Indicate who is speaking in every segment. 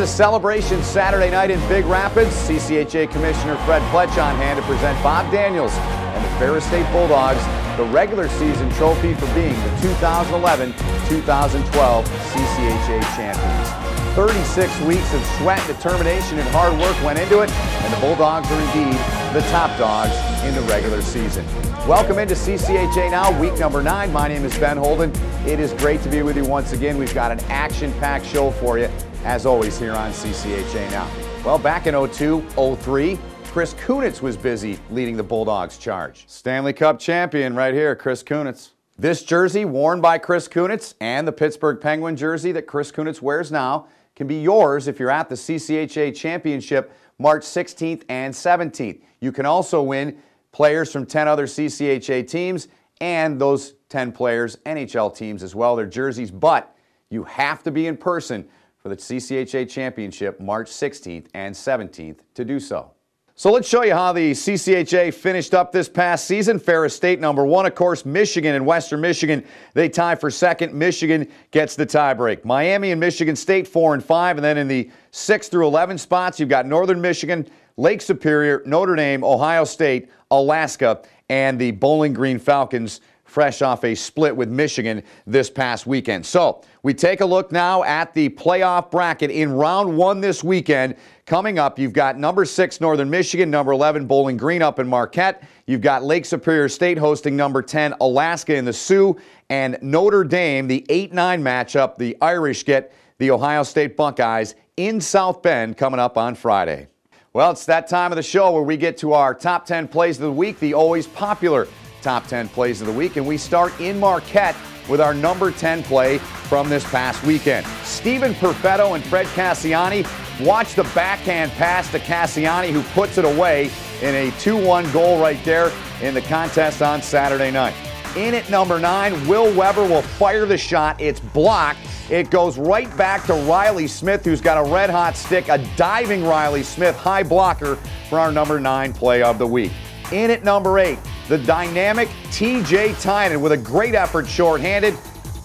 Speaker 1: It's a celebration Saturday night in Big Rapids. CCHA Commissioner Fred Ccha on hand to present Bob Daniels and the Ferris State Bulldogs the regular season trophy for being the 2011-2012 CCHA champions. 36 weeks of sweat, determination, and hard work went into it, and the Bulldogs are indeed the top dogs in the regular season. Welcome into CCHA Now, week number 9. My name is Ben Holden. It is great to be with you once again. We've got an action-packed show for you, as always, here on CCHA Now. Well, back in 02-03, Chris Kunitz was busy leading the Bulldogs charge. Stanley Cup champion right here, Chris Kunitz. This jersey, worn by Chris Kunitz, and the Pittsburgh Penguin jersey that Chris Kunitz wears now, can be yours if you're at the CCHA Championship March 16th and 17th. You can also win players from 10 other CCHA teams and those 10 players NHL teams as well, their jerseys, but you have to be in person for the CCHA Championship March 16th and 17th to do so. So let's show you how the CCHA finished up this past season. Ferris State number 1, of course, Michigan and Western Michigan. They tie for second. Michigan gets the tiebreak. Miami and Michigan State 4 and 5. And then in the 6 through 11 spots, you've got Northern Michigan, Lake Superior, Notre Dame, Ohio State, Alaska, and the Bowling Green Falcons, fresh off a split with Michigan this past weekend. So we take a look now at the playoff bracket in round 1 this weekend. Coming up, you've got number 6 Northern Michigan, number 11 Bowling Green up in Marquette. You've got Lake Superior State hosting number 10 Alaska in the Sioux, and Notre Dame, the 8-9 matchup. The Irish get the Ohio State Buckeyes in South Bend coming up on Friday. Well, it's that time of the show where we get to our top 10 plays of the week, the always popular top 10 plays of the week, and we start in Marquette with our number 10 play from this past weekend. Steven Perfetto and Fred Cassiani. Watch the backhand pass to Cassiani, who puts it away in a 2-1 goal right there in the contest on Saturday night. In at number 9, Will Weber will fire the shot. It's blocked. It goes right back to Riley Smith, who's got a red-hot stick, a diving Riley Smith, high blocker for our number 9 play of the week. In at number 8, the dynamic T.J. Tynan with a great effort shorthanded,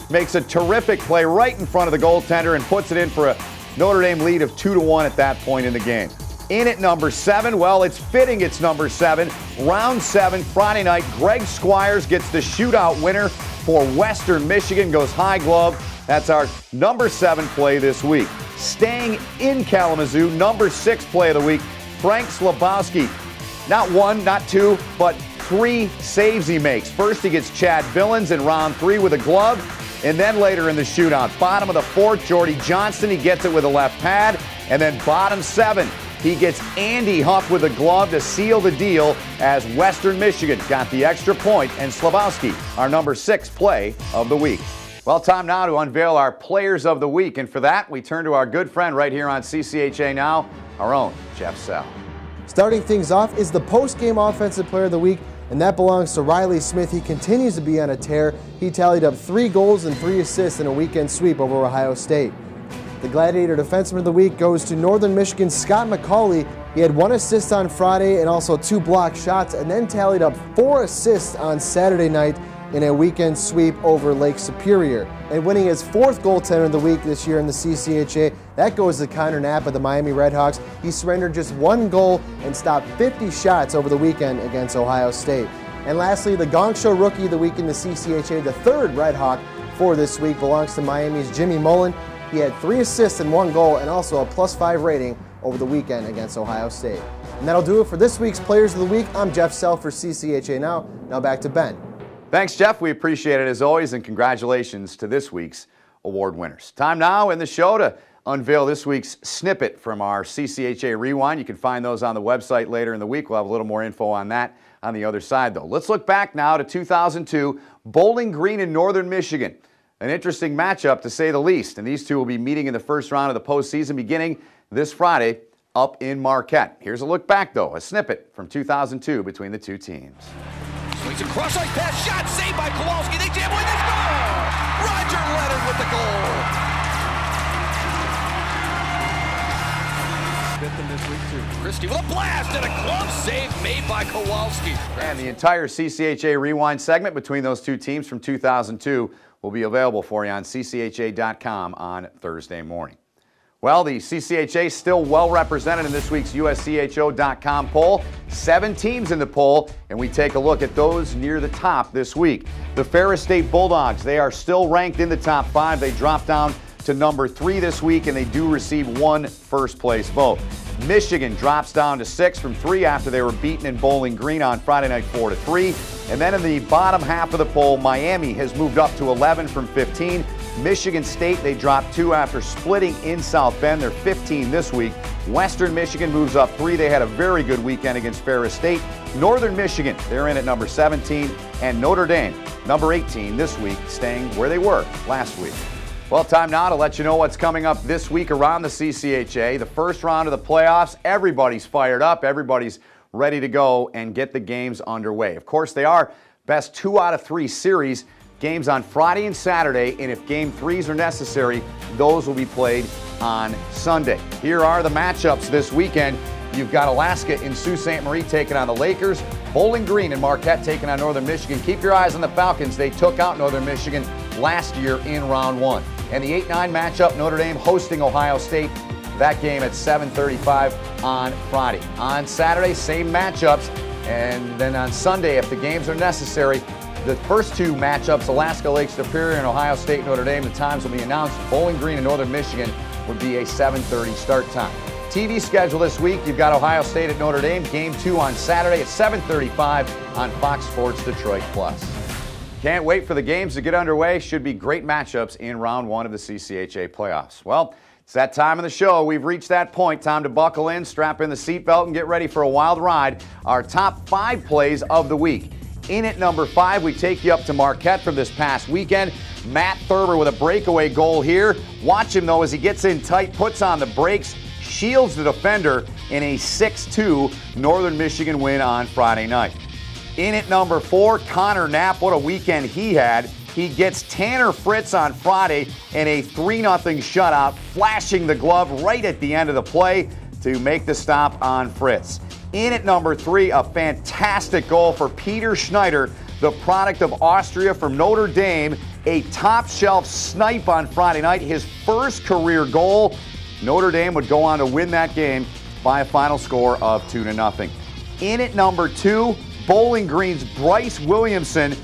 Speaker 1: makes a terrific play right in front of the goaltender and puts it in for a Notre Dame lead of 2-1 at that point in the game. In at number 7, well, it's fitting it's number 7. Round 7, Friday night, Greg Squires gets the shootout winner for Western Michigan, goes high glove. That's our number 7 play this week. Staying in Kalamazoo, number 6 play of the week, Frank Slabowski. Not 1, not 2, but 3 saves he makes. First, he gets Chad Billings in round 3 with a glove, and then later in the shootout, bottom of the 4th, Jordy Johnston, he gets it with a left pad, and then bottom 7, he gets Andy Huff with a glove to seal the deal as Western Michigan got the extra point, and Slabowski, our number 6 play of the week. Well, time now to unveil our players of the week, and for that, we turn to our good friend right here on CCHA Now, our own Jeff Sell.
Speaker 2: Starting things off is the post-game offensive player of the week, and that belongs to Riley Smith. He continues to be on a tear. He tallied up 3 goals and 3 assists in a weekend sweep over Ohio State. The Gladiator Defenseman of the Week goes to Northern Michigan's Scott McCauley. He had 1 assist on Friday and also 2 blocked shots, and then tallied up 4 assists on Saturday night in a weekend sweep over Lake Superior. And winning his 4th goaltender of the week this year in the CCHA, that goes to Connor Knapp of the Miami Redhawks. He surrendered just 1 goal and stopped 50 shots over the weekend against Ohio State. And lastly, the Gong Show Rookie of the Week in the CCHA, the 3rd Redhawk for this week, belongs to Miami's Jimmy Mullen. He had 3 assists and 1 goal and also a +5 rating over the weekend against Ohio State. And that'll do it for this week's Players of the Week. I'm Jeff Sell for CCHA Now. Now back to Ben.
Speaker 1: Thanks, Jeff. We appreciate it as always, and congratulations to this week's award winners. Time now in the show to unveil this week's snippet from our CCHA Rewind. You can find those on the website later in the week. We'll have a little more info on that on the other side, though. Let's look back now to 2002, Bowling Green and Northern Michigan. An interesting matchup, to say the least, and these two will be meeting in the first round of the postseason beginning this Friday up in Marquette. Here's a look back, though, a snippet from 2002 between the two teams.
Speaker 3: Swings a cross-ice pass, shot saved by Kowalski. They jam away, they score! Roger Leonard with the goal. Fifth in this week, too. Christie with a blast and a glove save made by Kowalski.
Speaker 1: And the entire CCHA Rewind segment between those two teams from 2002 will be available for you on ccha.com on Thursday morning. Well, the CCHA is still well represented in this week's USCHO.com poll. 7 teams in the poll, and we take a look at those near the top this week. The Ferris State Bulldogs, they are still ranked in the top 5. They dropped down to number 3 this week, and they do receive 1 first-place vote. Michigan drops down to 6 from 3 after they were beaten in Bowling Green on Friday night 4-3. And then in the bottom half of the poll, Miami has moved up to 11 from 15. Michigan State, they dropped 2 after splitting in South Bend. They're 15 this week. Western Michigan moves up 3. They had a very good weekend against Ferris State. Northern Michigan, they're in at number 17. And Notre Dame, number 18 this week, staying where they were last week. Well, time now to let you know what's coming up this week around the CCHA. The first round of the playoffs, everybody's fired up. Everybody's ready to go and get the games underway. Of course, they are best 2 out of 3 series. Games on Friday and Saturday, and if Game 3s are necessary, those will be played on Sunday. Here are the matchups this weekend. You've got Alaska in Sault Ste. Marie taking on the Lakers. Bowling Green and Marquette taking on Northern Michigan. Keep your eyes on the Falcons. They took out Northern Michigan last year in round 1. And the 8-9 matchup, Notre Dame hosting Ohio State. That game at 7:35 on Friday. On Saturday, same matchups. And then on Sunday, if the games are necessary, the first 2 matchups, Alaska Lake Superior and Ohio State Notre Dame, the times will be announced. Bowling Green and Northern Michigan would be a 7:30 start time. TV schedule this week, you've got Ohio State at Notre Dame, Game 2 on Saturday at 7:35 on Fox Sports Detroit Plus. Can't wait for the games to get underway. Should be great matchups in round 1 of the CCHA playoffs. Well, it's that time of the show. We've reached that point. Time to buckle in, strap in the seatbelt, and get ready for a wild ride. Our top 5 plays of the week. In at number 5, we take you up to Marquette from this past weekend. Matt Thurber with a breakaway goal here. Watch him, though, as he gets in tight, puts on the brakes, shields the defender in a 6-2 Northern Michigan win on Friday night. In at number 4, Connor Knapp. What a weekend he had. He gets Tanner Fritz on Friday in a 3-0 shutout, flashing the glove right at the end of the play to make the stop on Fritz. In at number 3, a fantastic goal for Peter Schneider, the product of Austria from Notre Dame. A top-shelf snipe on Friday night, his first career goal. Notre Dame would go on to win that game by a final score of 2-0. In at number 2, Bowling Green's Bryce Williamson,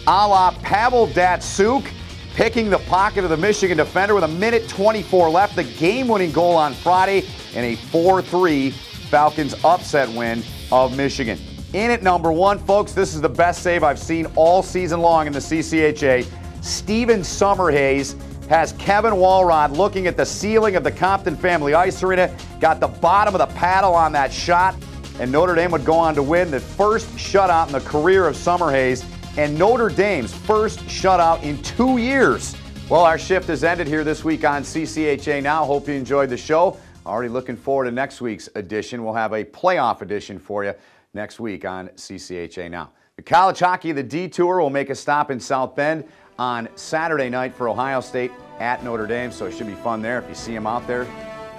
Speaker 1: a la Pavel Datsyuk, picking the pocket of the Michigan defender with 1:24 left. The game-winning goal on Friday and a 4-3 Falcons upset win of Michigan. In at number 1, folks, this is the best save I've seen all season long in the CCHA. Steven Summerhays has Kevin Walrod looking at the ceiling of the Compton Family Ice Arena, got the bottom of the paddle on that shot, and Notre Dame would go on to win the first shutout in the career of Summerhays and Notre Dame's first shutout in 2 years. Well, our shift has ended here this week on CCHA Now. Hope you enjoyed the show. Already looking forward to next week's edition. We'll have a playoff edition for you next week on CCHA Now. The college hockey, the D-Tour, will make a stop in South Bend on Saturday night for Ohio State at Notre Dame, so it should be fun there. If you see them out there,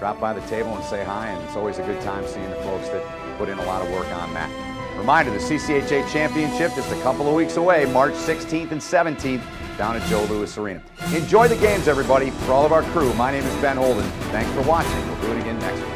Speaker 1: drop by the table and say hi, and it's always a good time seeing the folks that put in a lot of work on that. Reminder, the CCHA Championship just a couple of weeks away, March 16th and 17th, down at Joe Louis Arena. Enjoy the games, everybody. For all of our crew, my name is Ben Holden. Thanks for watching. We'll do it again next week.